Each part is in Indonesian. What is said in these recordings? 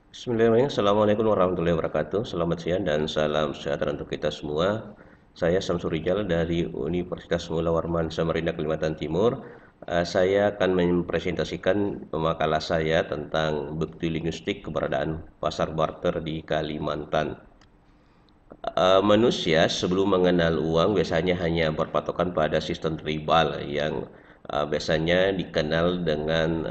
Bismillahirrahmanirrahim. Assalamualaikum warahmatullahi wabarakatuh. Selamat siang dan salam sejahtera untuk kita semua. Saya Samsur Rijal dari Universitas Mula Warman Samarinda, Kalimantan Timur. Saya akan mempresentasikan makalah saya tentang bukti linguistik keberadaan pasar barter di Kalimantan. Manusia sebelum mengenal uang biasanya hanya berpatokan pada sistem tribal yang biasanya dikenal dengan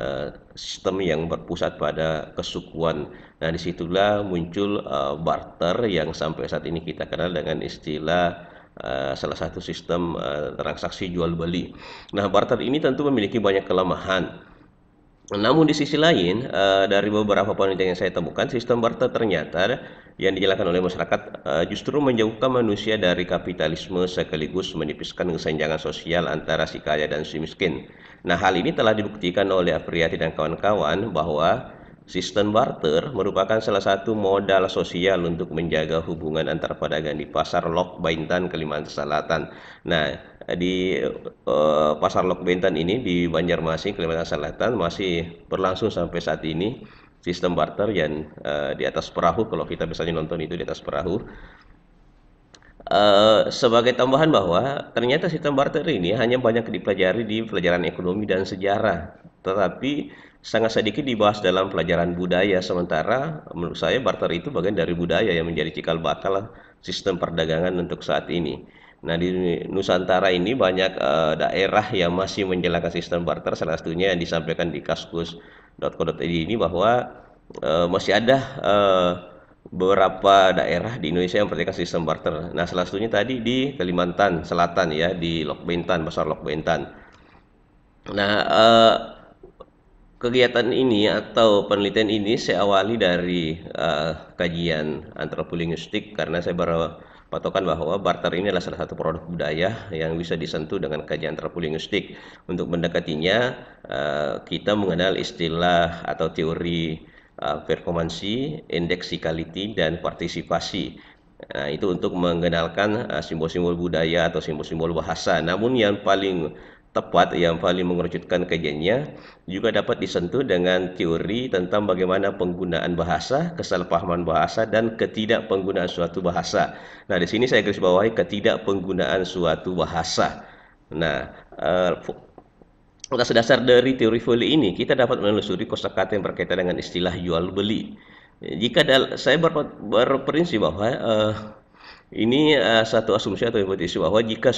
sistem yang berpusat pada kesukuan. Nah, disitulah muncul barter yang sampai saat ini kita kenal dengan istilah salah satu sistem transaksi jual beli. Nah, barter ini tentu memiliki banyak kelemahan. Namun di sisi lain, dari beberapa penelitian yang saya temukan, sistem barter ternyata yang dijalankan oleh masyarakat justru menjauhkan manusia dari kapitalisme sekaligus menipiskan kesenjangan sosial antara si kaya dan si miskin. Nah, hal ini telah dibuktikan oleh Afriyati dan kawan-kawan bahwa sistem barter merupakan salah satu modal sosial untuk menjaga hubungan antar pedagang di pasar Lok Baintan, Kalimantan Selatan. Nah, di pasar Lok Baintan ini di Banjarmasin, Kalimantan Selatan masih berlangsung sampai saat ini sistem barter yang di atas perahu. Kalau kita misalnya nonton itu di atas perahu. Sebagai tambahan bahwa ternyata sistem barter ini hanya banyak dipelajari di pelajaran ekonomi dan sejarah, tetapi sangat sedikit dibahas dalam pelajaran budaya. Sementara menurut saya barter itu bagian dari budaya yang menjadi cikal bakal sistem perdagangan untuk saat ini. Nah, di Nusantara ini banyak daerah yang masih menjalankan sistem barter, salah satunya yang disampaikan di kaskus.co.id ini bahwa masih ada beberapa daerah di Indonesia yang mempraktikkan sistem barter. Nah, salah satunya tadi di Kalimantan Selatan ya, di Lok Baintan, Pasar Lok Baintan. Nah, kegiatan ini atau penelitian ini saya awali dari kajian antropolinguistik karena saya berpatokan bahwa barter ini adalah salah satu produk budaya yang bisa disentuh dengan kajian antropolinguistik. Untuk mendekatinya, kita mengenal istilah atau teori performansi, indexicality, dan partisipasi. Nah, itu untuk mengenalkan simbol-simbol budaya atau simbol-simbol bahasa. Namun yang paling tepat, yang paling mengerucutkan kajiannya juga dapat disentuh dengan teori tentang bagaimana penggunaan bahasa, kesalahpahaman bahasa, dan ketidakpenggunaan suatu bahasa. Nah, di sini saya garis bawahi ketidakpenggunaan suatu bahasa. Nah, atas dasar dari teori Foley ini, kita dapat menelusuri kosakata yang berkaitan dengan istilah jual beli. Jika saya berprinsip bahwa ini satu asumsi atau hipotesi bahwa jika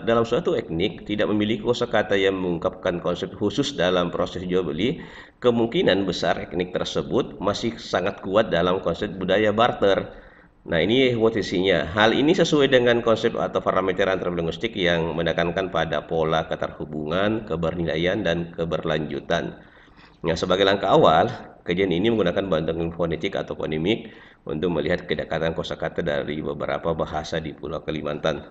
dalam suatu etnik tidak memiliki kosakata yang mengungkapkan konsep khusus dalam proses jual beli, kemungkinan besar etnik tersebut masih sangat kuat dalam konsep budaya barter. Nah, ini hipotesinya. Hal ini sesuai dengan konsep atau parameter antropolinguistik yang menekankan pada pola keterhubungan, kebernilaian, dan keberlanjutan. Nah, sebagai langkah awal, kajian ini menggunakan bantuan fonetik atau fonimik untuk melihat kedekatan kosakata dari beberapa bahasa di Pulau Kalimantan.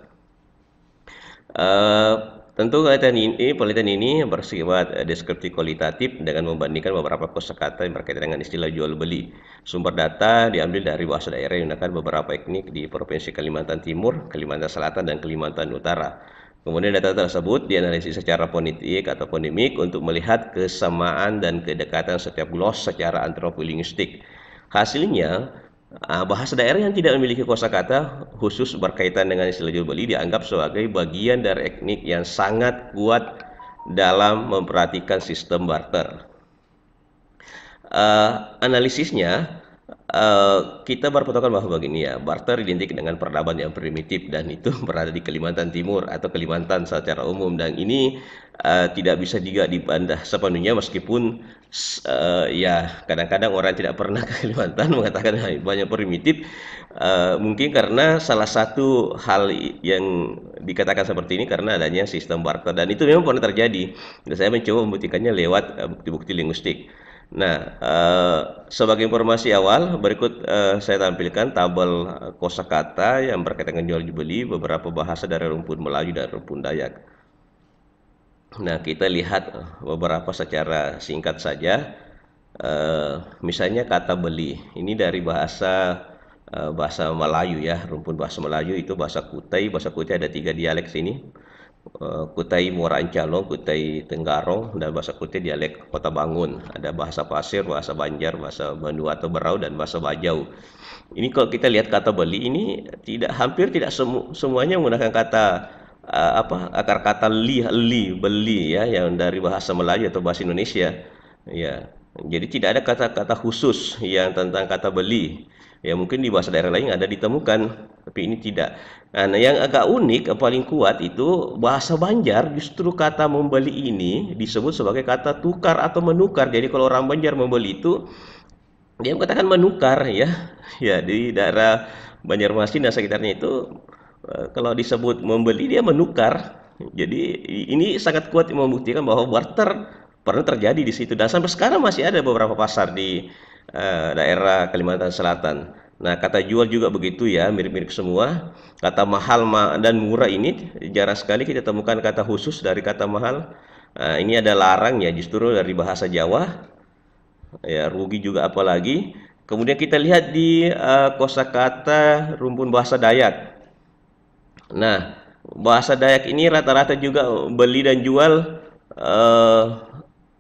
Tentu penelitian ini bersifat deskriptif kualitatif dengan membandingkan beberapa kosakata yang berkaitan dengan istilah jual beli. Sumber data diambil dari bahasa daerah yang menggunakan beberapa etnik di Provinsi Kalimantan Timur, Kalimantan Selatan, dan Kalimantan Utara. Kemudian data tersebut dianalisis secara fonetik atau fonimik untuk melihat kesamaan dan kedekatan setiap glos secara antropolinguistik. Hasilnya, bahasa daerah yang tidak memiliki kosakata khusus berkaitan dengan istilah jual beli dianggap sebagai bagian dari etnik yang sangat kuat dalam memperhatikan sistem barter. Analisisnya, kita berpatokan bahwa begini ya, barter identik dengan peradaban yang primitif dan itu berada di Kalimantan Timur atau Kalimantan secara umum, dan ini tidak bisa juga dibantah sepenuhnya meskipun ya kadang-kadang orang tidak pernah ke Kalimantan mengatakan banyak primitif, mungkin karena salah satu hal yang dikatakan seperti ini karena adanya sistem barter, dan itu memang pernah terjadi dan saya mencoba membuktikannya lewat bukti-bukti linguistik. Nah, sebagai informasi awal, berikut saya tampilkan tabel kosakata yang berkaitan dengan jual beli beberapa bahasa dari rumpun Melayu dan rumpun Dayak. Nah, kita lihat beberapa secara singkat saja. Misalnya kata beli, ini dari bahasa Melayu ya, rumpun bahasa Melayu itu bahasa Kutai. Bahasa Kutai ada 3 dialek sini. Kutai Muara Encalong, Kutai Tenggarong, dan bahasa Kutai dialek Kota Bangun. Ada bahasa Pasir, bahasa Banjar, bahasa Bandua atau Berau, dan bahasa Bajau. Ini kalau kita lihat kata beli ini hampir tidak semuanya menggunakan kata akar kata beli ya, yang dari bahasa Melayu atau bahasa Indonesia. Ya, jadi tidak ada kata-kata khusus yang tentang kata beli. Ya mungkin di bahasa daerah lain ada ditemukan, tapi ini tidak. Nah, yang agak unik, yang paling kuat itu bahasa Banjar, justru kata membeli ini disebut sebagai kata tukar atau menukar. Jadi kalau orang Banjar membeli itu dia mengatakan menukar ya. Ya di daerah Banjarmasin dan sekitarnya itu kalau disebut membeli dia menukar. Jadi ini sangat kuat membuktikan bahwa barter pernah terjadi di situ dan sampai sekarang masih ada beberapa pasar di daerah Kalimantan Selatan. Nah, kata jual juga begitu ya, mirip-mirip semua. Kata mahal dan murah ini jarang sekali kita temukan kata khusus dari kata mahal. Nah, ini ada larang ya, justru dari bahasa Jawa. Ya, rugi juga apalagi. Kemudian kita lihat di kosakata rumpun bahasa Dayak. Nah, bahasa Dayak ini rata-rata juga beli dan jual eh,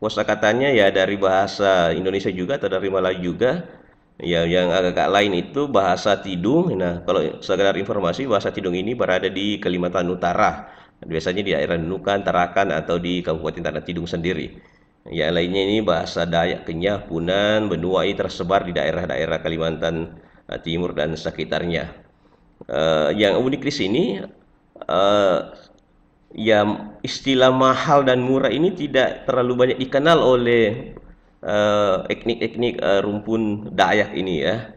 kosakatanya ya dari bahasa Indonesia juga atau dari Melayu juga. Ya, yang agak lain itu bahasa Tidung. Nah, kalau sekedar informasi, bahasa Tidung ini berada di Kalimantan Utara. Biasanya di daerah Nunukan, Tarakan, atau di Kabupaten Tanah Tidung sendiri. Ya, lainnya ini bahasa Dayak, Kenyah, Punan, Benua ini tersebar di daerah-daerah Kalimantan Timur dan sekitarnya. Yang unik di sini, eh, ya istilah mahal dan murah ini tidak terlalu banyak dikenal oleh etnik-etnik rumpun Dayak ini ya.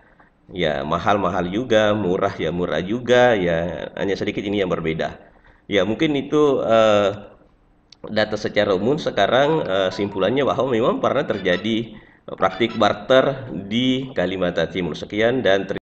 Ya mahal-mahal juga, murah ya murah juga, ya hanya sedikit ini yang berbeda. Ya mungkin itu data secara umum. Sekarang simpulannya bahwa memang pernah terjadi praktik barter di Kalimantan Timur. Sekian dan terima